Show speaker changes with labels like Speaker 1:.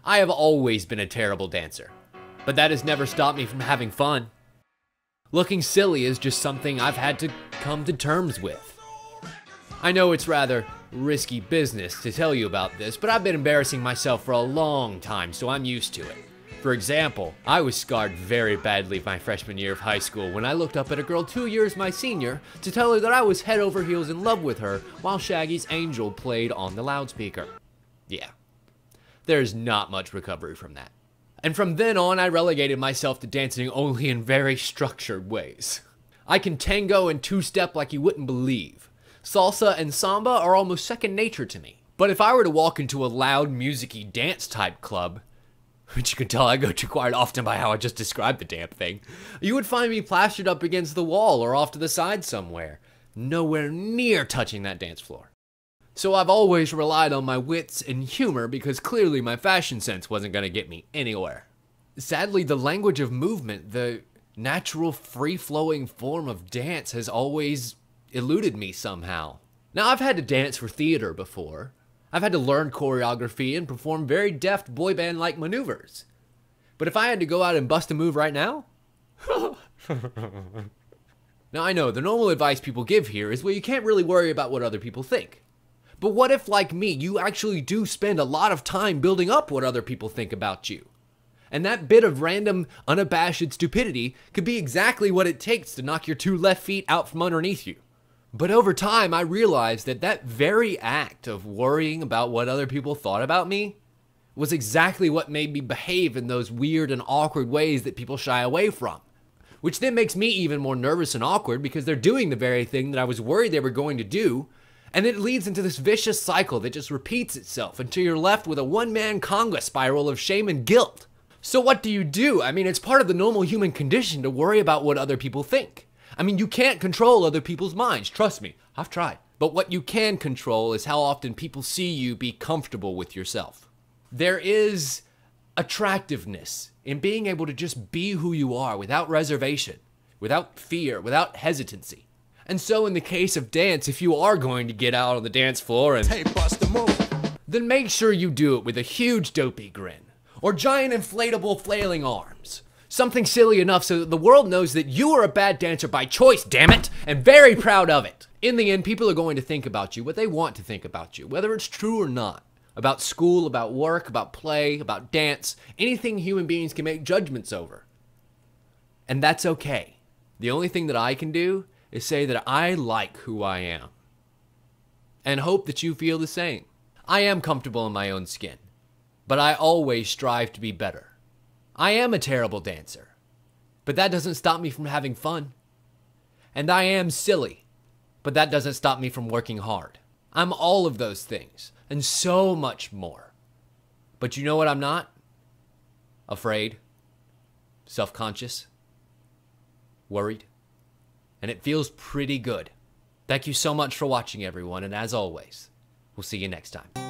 Speaker 1: I have always been a terrible dancer, but that has never stopped me from having fun. Looking silly is just something I've had to come to terms with. I know it's rather risky business to tell you about this, but I've been embarrassing myself for a long time, so I'm used to it. For example, I was scarred very badly my freshman year of high school when I looked up at a girl 2 years my senior to tell her that I was head over heels in love with her while Shaggy's Angel played on the loudspeaker. Yeah, there's not much recovery from that. And from then on, I relegated myself to dancing only in very structured ways. I can tango and two-step like you wouldn't believe. Salsa and samba are almost second nature to me. But if I were to walk into a loud, music-y dance-type club, which you can tell I go to quite often by how I just described the damn thing, you would find me plastered up against the wall or off to the side somewhere, nowhere near touching that dance floor. So I've always relied on my wits and humor because clearly my fashion sense wasn't going to get me anywhere. Sadly, the language of movement, the natural free-flowing form of dance has always eluded me somehow. Now, I've had to dance for theater before. I've had to learn choreography and perform very deft boy band-like maneuvers. But if I had to go out and bust a move right now? Now, I know the normal advice people give here is, well, you can't really worry about what other people think. But what if, like me, you actually do spend a lot of time building up what other people think about you? And that bit of random, unabashed stupidity could be exactly what it takes to knock your two left feet out from underneath you. But over time, I realized that that very act of worrying about what other people thought about me was exactly what made me behave in those weird and awkward ways that people shy away from. Which then makes me even more nervous and awkward because they're doing the very thing that I was worried they were going to do, and it leads into this vicious cycle that just repeats itself until you're left with a one-man conga spiral of shame and guilt. So what do? I mean, it's part of the normal human condition to worry about what other people think. I mean, you can't control other people's minds, trust me, I've tried. But what you can control is how often people see you be comfortable with yourself. There is attractiveness in being able to just be who you are without reservation, without fear, without hesitancy. And so in the case of dance, if you are going to get out on the dance floor and bust a move, then make sure you do it with a huge dopey grin, or giant inflatable flailing arms. Something silly enough so that the world knows that you are a bad dancer by choice, damn it, and very proud of it. In the end, people are going to think about you what they want to think about you, whether it's true or not. About school, about work, about play, about dance, anything human beings can make judgments over. And that's okay. The only thing that I can do is say that I like who I am. And hope that you feel the same. I am comfortable in my own skin, but I always strive to be better. I am a terrible dancer, but that doesn't stop me from having fun. And I am silly, but that doesn't stop me from working hard. I'm all of those things, and so much more. But you know what I'm not? Afraid, self-conscious, worried, and it feels pretty good. Thank you so much for watching, everyone, and as always, we'll see you next time.